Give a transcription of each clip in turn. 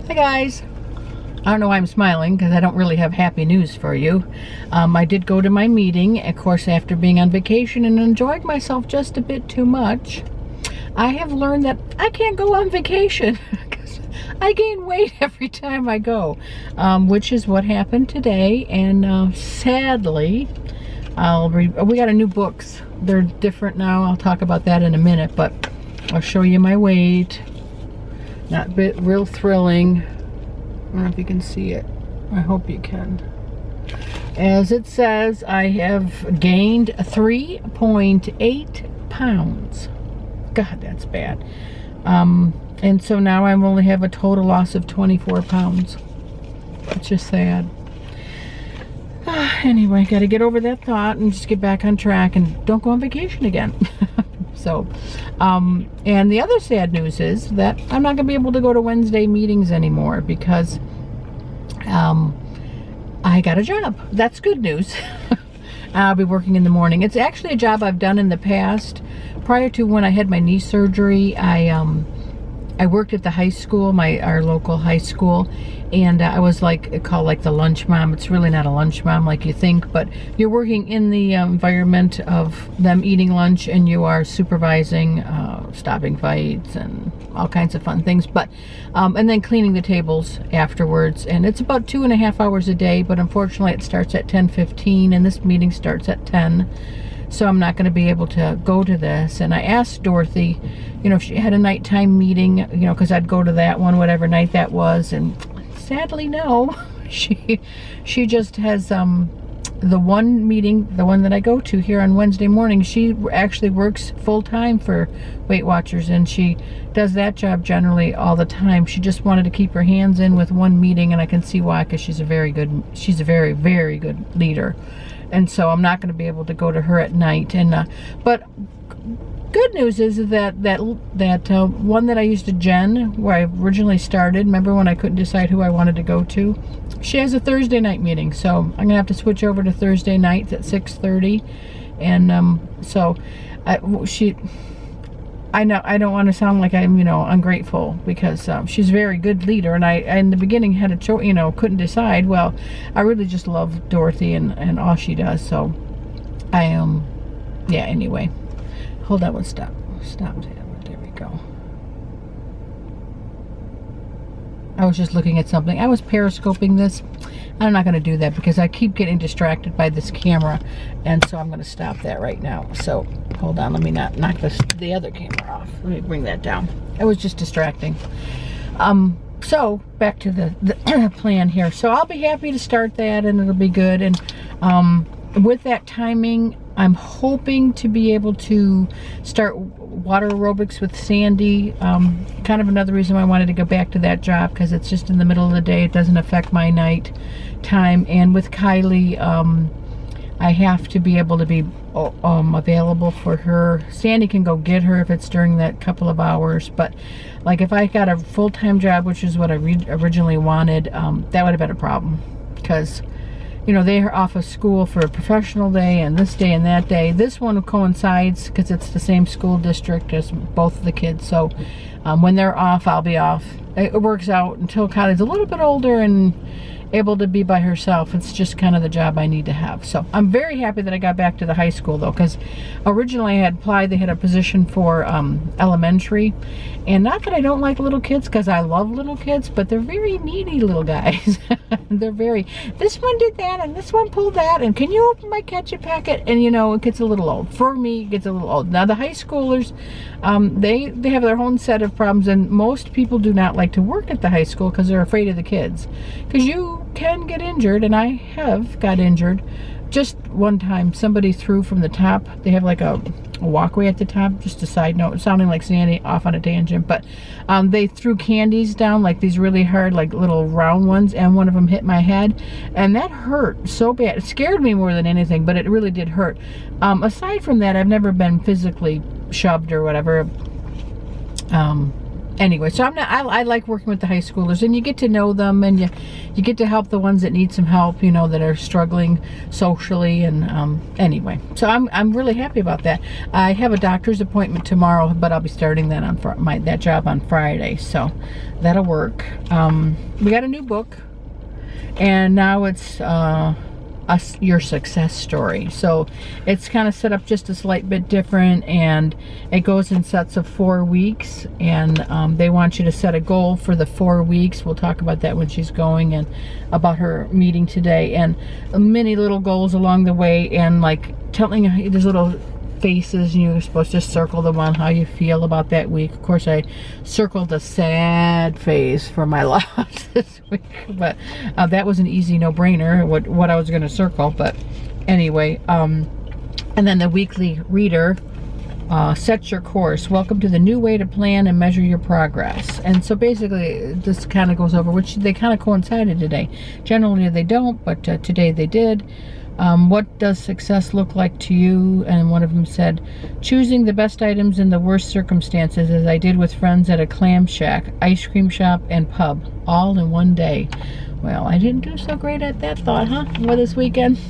Hi guys. I don't know why I'm smiling because I don't really have happy news for you. I did go to my meeting, of course, after being on vacation and enjoying myself just a bit too much. I have learned that I can't go on vacation because I gain weight every time I go, which is what happened today. And sadly, we got a new books. They're different now. I'll talk about that in a minute, but I'll show you my weight. Not real thrilling. I don't know if you can see it. I hope you can. As it says, I have gained 3.8 pounds. God, that's bad. And so now I only have a total loss of 24 pounds. It's just sad. Anyway, got to get over that thought and just get back on track and don't go on vacation again. So, and the other sad news is that I'm not going to be able to go to Wednesday meetings anymore because I got a job. That's good news. I'll be working in the morning. It's actually a job I've done in the past. Prior to when I had my knee surgery, I worked at the high school, our local high school, and I was called like the lunch mom. It's really not a lunch mom like you think, but you're working in the environment of them eating lunch, and you are supervising stopping fights and all kinds of fun things, but and then cleaning the tables afterwards. And it's about 2.5 hours a day, but unfortunately it starts at 10:15 and this meeting starts at 10. So I'm not going to be able to go to this. And I asked Dorothy, you know, if she had a nighttime meeting, you know, because I'd go to that one, whatever night that was. And sadly, no. She just has the one meeting, the one that I go to here on Wednesday morning. She actually works full time for Weight Watchers, and she does that job generally all the time. She just wanted to keep her hands in with one meeting, and I can see why, because she's a very, very good leader. And so I'm not going to be able to go to her at night. And but good news is that one that I used to Jen, where I originally started, remember when I couldn't decide who I wanted to go to? She has a Thursday night meeting, so I'm going to have to switch over to Thursday nights at 6:30. And so I know I don't want to sound like I'm, you know, ungrateful, because she's a very good leader, and I in the beginning had a choice, you know, couldn't decide. Well, I really just love Dorothy and all she does. So I yeah, anyway, hold on, stop there we go. I was just looking at something. I was periscoping this. I'm not going to do that because I keep getting distracted by this camera, and so I'm going to stop that right now. So hold on, let me not knock the other camera off. Let me bring that down. It was just distracting. So back to the plan here. So I'll be happy to start that, and it'll be good. And with that timing, I'm hoping to be able to start water aerobics with Sandy. Kind of another reason why I wanted to go back to that job, because it's just in the middle of the day. It doesn't affect my night time. And with Kylie, I have to be able to be available for her. Sandy can go get her if it's during that couple of hours. But like if I got a full-time job, which is what I originally wanted, that would have been a problem, because you know, they're off of school for a professional day and this day and that day. This one coincides because it's the same school district as both of the kids. So when they're off, I'll be off. It works out until Kylie's a little bit older and able to be by herself. It's just kind of the job I need to have. So I'm very happy that I got back to the high school, though, because originally I had applied. They had a position for elementary, and not that I don't like little kids, because I love little kids, but they're very needy little guys. They're very, this one did that and this one pulled that, and can you open my ketchup packet? And you know, it gets a little old. For me, it gets a little old. Now the high schoolers, they have their own set of problems, and most people do not like to work at the high school because they're afraid of the kids, because you can get injured, and I have got injured. Just one time, somebody threw from the top. They have like a walkway at the top. Just a side note, sounding like Sandy off on a tangent, but they threw candies down, like these really hard, like little round ones, and one of them hit my head, and that hurt so bad. It scared me more than anything, but it really did hurt. Aside from that, I've never been physically shoved or whatever. anyway, so I like working with the high schoolers, and you get to know them, and you get to help the ones that need some help, you know, that are struggling socially. And anyway, so I'm really happy about that. I have a doctor's appointment tomorrow, but I'll be starting that on that job on Friday, so that'll work. We got a new book, and now it's your success story. So it's kind of set up just a slight bit different, and it goes in sets of 4 weeks, and they want you to set a goal for the 4 weeks. We'll talk about that when she's going, and about her meeting today, and many little goals along the way, and like telling her there's little faces, and you're supposed to circle them on how you feel about that week. Of course, I circled a sad face for my loss this week, but that was an easy no-brainer what I was going to circle. But anyway, and then the weekly reader, set your course. Welcome to the new way to plan and measure your progress. And so basically this kind of goes over, which they kind of coincided today. Generally they don't, but today they did. What does success look like to you? And one of them said, choosing the best items in the worst circumstances, as I did with friends at a clam shack, ice cream shop, and pub, all in one day. Well, I didn't do so great at that thought, huh? Well, this weekend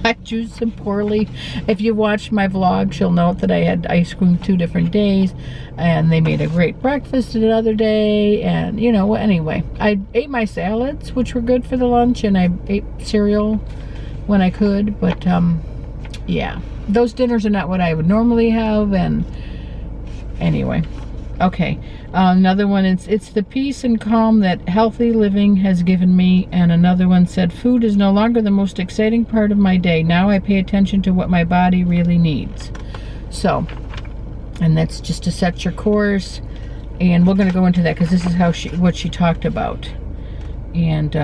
I choose them poorly. If you watched my vlog, you'll note that I had ice cream 2 different days, and they made a great breakfast another day. And you know, anyway, I ate my salads, which were good for the lunch, and I ate cereal when I could, but yeah, those dinners are not what I would normally have. And anyway, okay, another one, it's the peace and calm that healthy living has given me. And another one said, food is no longer the most exciting part of my day. Now I pay attention to what my body really needs. So, and that's just to set your course, and we're going to go into that because this is how what she talked about. And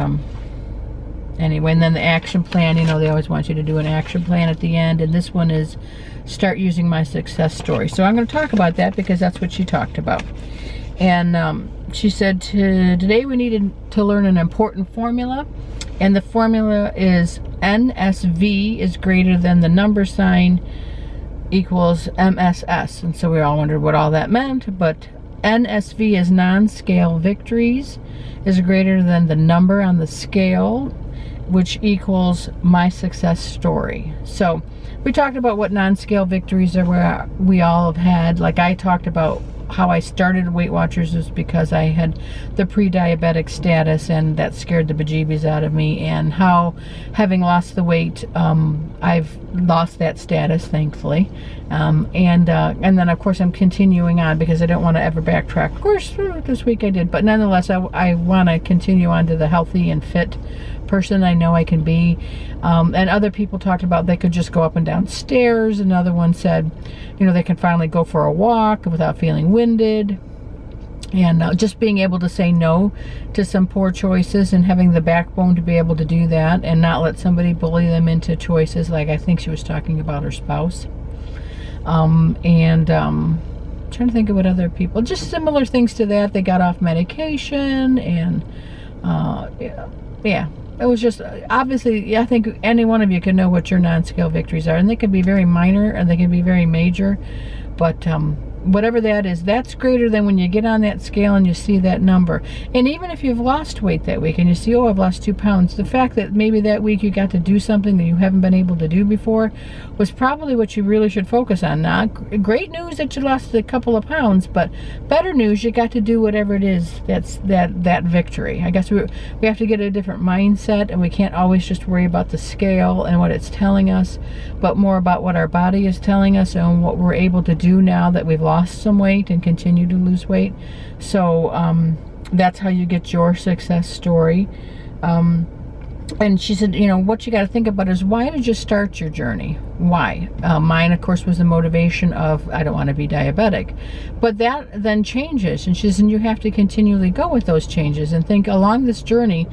anyway, and then the action plan, you know, they always want you to do an action plan at the end. And this one is start using my success story. So I'm going to talk about that because that's what she talked about. And she said, today we needed to learn an important formula. And the formula is NSV is greater than the number sign equals MSS. And so we all wondered what all that meant. But NSV is non-scale victories is greater than the number on the scale, which equals my success story. So we talked about what non-scale victories are, where we all have had. Like I talked about how I started Weight Watchers was because I had the pre-diabetic status, and that scared the bejeebies out of me, and how having lost the weight, I've lost that status, thankfully. And then of course I'm continuing on because I don't want to ever backtrack. Of course, this week I did, but nonetheless I want to continue on to the healthy and fit person I know I can be. And other people talked about they could just go up and down stairs. Another one said, you know, they can finally go for a walk without feeling winded. And just being able to say no to some poor choices, and having the backbone to be able to do that, and not let somebody bully them into choices, like I think she was talking about her spouse. Trying to think of what other people, just similar things to that. They got off medication, and yeah. It was just, obviously, I think any one of you can know what your non-scale victories are. And they can be very minor, and they can be very major. But whatever that is, that's greater than when you get on that scale and you see that number. And even if you've lost weight that week and you see, oh, I've lost 2 pounds, the fact that maybe that week you got to do something that you haven't been able to do before was probably what you really should focus on. Not great news that you lost a couple of pounds, but better news, you got to do whatever it is that's that victory. I guess we have to get a different mindset, and we can't always just worry about the scale and what it's telling us, but more about what our body is telling us and what we're able to do now that we've lost some weight and continue to lose weight. So that's how you get your success story. And she said, you know, what you got to think about is, why did you start your journey? Why? Mine, of course, was the motivation of, I don't want to be diabetic. But that then changes. And she said, and you have to continually go with those changes and think along this journey,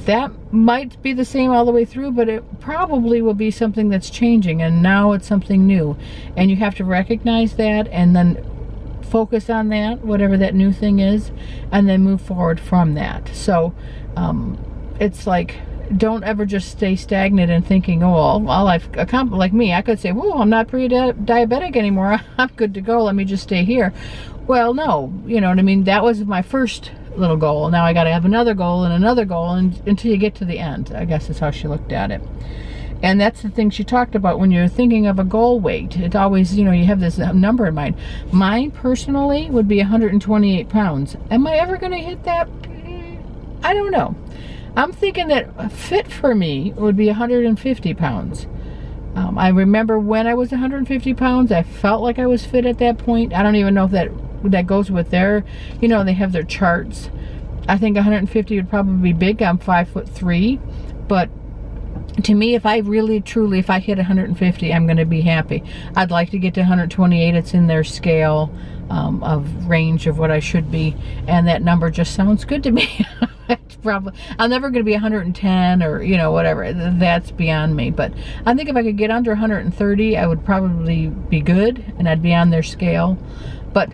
that might be the same all the way through, but it probably will be something that's changing, and now it's something new. And you have to recognize that, and then focus on that, whatever that new thing is, and then move forward from that. So it's like, don't ever just stay stagnant and thinking, oh, well, I've accomplished, like me, I could say, whoa, I'm not pre-diabetic anymore, I'm good to go, let me just stay here. Well, no, you know what I mean? That was my first little goal. Now I got to have another goal and another goal until you get to the end. I guess is how she looked at it. And that's the thing she talked about when you're thinking of a goal weight. It always, you know, you have this number in mind. Mine personally would be 128 pounds. Am I ever going to hit that? I don't know. I'm thinking that fit for me would be 150 pounds. I remember when I was 150 pounds, I felt like I was fit at that point. I don't even know if that goes with their, you know, they have their charts. I think 150 would probably be big. I'm 5'3", but to me, if I really, truly, if I hit 150, I'm going to be happy. I'd like to get to 128. It's in their scale of range of what I should be, and that number just sounds good to me. It's probably, I'm never going to be 110 or, you know, whatever. That's beyond me. But I think if I could get under 130, I would probably be good, and I'd be on their scale. But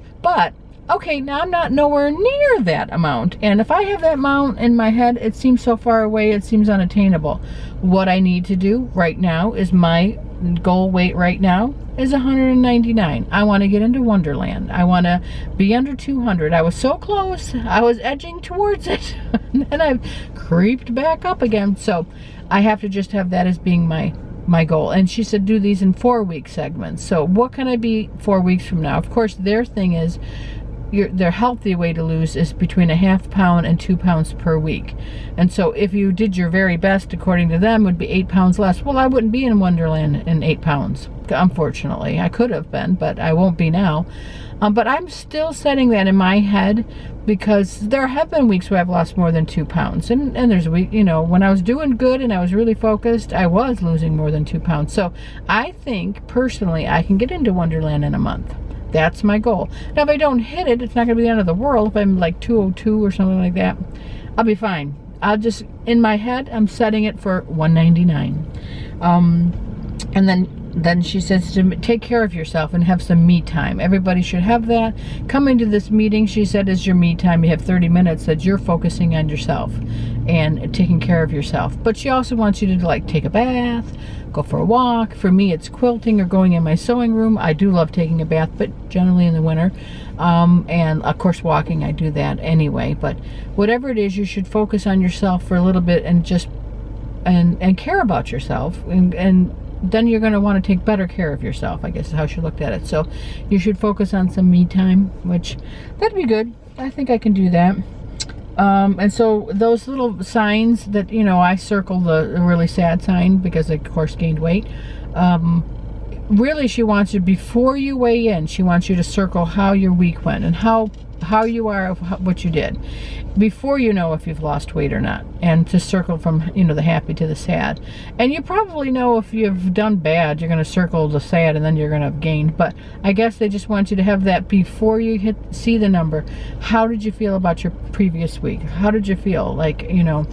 okay, now I'm not nowhere near that amount. And if I have that amount in my head, it seems so far away, it seems unattainable. What I need to do right now is my goal weight right now is 199. I want to get into Wonderland. I want to be under 200. I was so close. I was edging towards it. And then I've creeped back up again. So I have to just have that as being my goal. And she said do these in 4-week segments. So what can I be 4 weeks from now? Of course, their thing is their healthy way to lose is between 1/2 pound and 2 pounds per week. And so if you did your very best, according to them, would be 8 pounds less. Well, I wouldn't be in Wonderland in 8 pounds, unfortunately. I could have been, but I won't be now. But I'm still setting that in my head because there have been weeks where I've lost more than 2 pounds. And there's a week, you know, when I was doing good and I was really focused, I was losing more than 2 pounds. So I think, personally, I can get into Wonderland in a month. That's my goal. Now, if I don't hit it, it's not going to be the end of the world. If I'm like 202 or something like that, I'll be fine. I'll just, in my head, I'm setting it for 199. And then she says to take care of yourself and have some me time. Everybody should have that. Coming to this meeting, she said, is your me time. You have 30 minutes that you're focusing on yourself and taking care of yourself. But she also wants you to like take a bath, go for a walk. For me, it's quilting or going in my sewing room. I do love taking a bath, but generally in the winter. And of course, walking, I do that anyway. But whatever it is, you should focus on yourself for a little bit and just and care about yourself, and then you're going to want to take better care of yourself, I guess is how she looked at it. So you should focus on some me time, which that'd be good. I think I can do that. And so those little signs that, you know, I circle the really sad sign because I, of course, gained weight. Really, she wants you, before you weigh in, she wants you to circle how your week went and how you are, what you did, before you know if you've lost weight or not, and to circle from, you know, the happy to the sad. And you probably know if you've done bad, you're going to circle the sad and then you're going to have gained. But I guess they just want you to have that before you see the number. How did you feel about your previous week? How did you feel? Like, you know,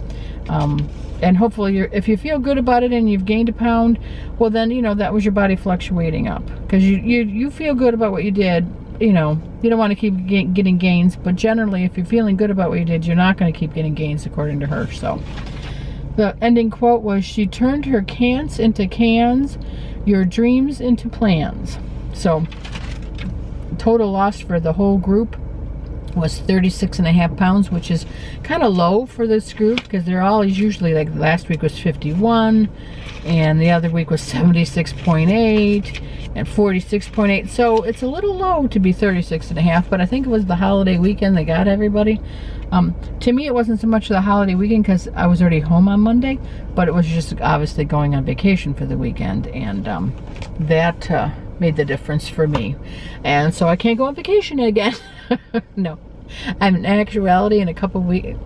and hopefully if you feel good about it and you've gained a pound, well then, you know, that was your body fluctuating up, because you feel good about what you did. You know, you don't want to keep getting gains, but generally if you're feeling good about what you did, you're not going to keep getting gains, according to her. So the ending quote was, she turned her can'ts into cans, your dreams into plans. So total loss for the whole group was 36.5 pounds, which is kind of low for this group, because they're all usually, like last week was 51 and the other week was 76.8 and 46.8. So it's a little low to be 36.5, but I think it was the holiday weekend that got everybody. To me, it wasn't so much the holiday weekend because I was already home on Monday, but it was just obviously going on vacation for the weekend, and that made the difference for me. And so I can't go on vacation again. No, I'm in actuality in a couple weeks,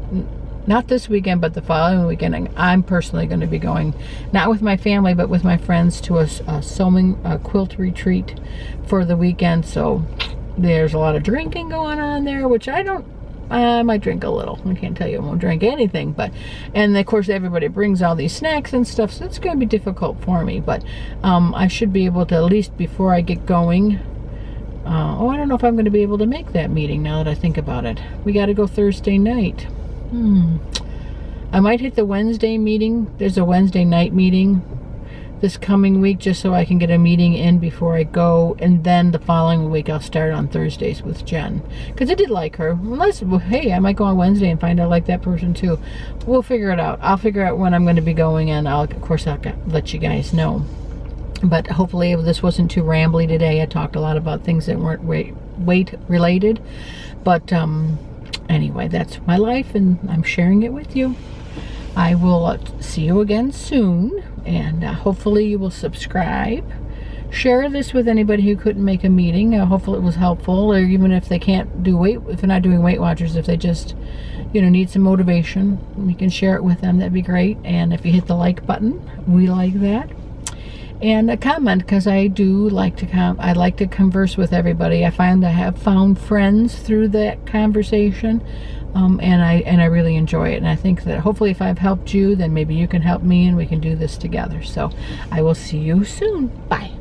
not this weekend, but the following weekend, I'm personally going to be going, not with my family, but with my friends, to a sewing quilt retreat for the weekend. So there's a lot of drinking going on there, which I might drink a little. I can't tell you I won't drink anything, but, and of course everybody brings all these snacks and stuff, so it's going to be difficult for me, but I should be able to, at least before I get going, I don't know if I'm going to be able to make that meeting now that I think about it. We got to go Thursday night. I might hit the Wednesday meeting. There's a Wednesday night meeting this coming week just so I can get a meeting in before I go, and then the following week I'll start on Thursdays with Jen, because I did like her. Unless, hey, I might go on Wednesday and find out I like that person too. We'll figure it out. I'll figure out when I'm going to be going, and of course I'll let you guys know. But hopefully this wasn't too rambly today. I talked a lot about things that weren't weight related, but anyway, that's my life, and I'm sharing it with you. I will see you again soon, and hopefully you will subscribe. Share this with anybody who couldn't make a meeting. Hopefully it was helpful, or even if they can't do if they're not doing Weight Watchers, if they just, need some motivation, you can share it with them. That'd be great. And if you hit the like button, we like that. And a comment, because I do like to I like to converse with everybody. I find I have found friends through that conversation, and I really enjoy it. And I think that hopefully if I've helped you, then maybe you can help me, and we can do this together. So I will see you soon. Bye.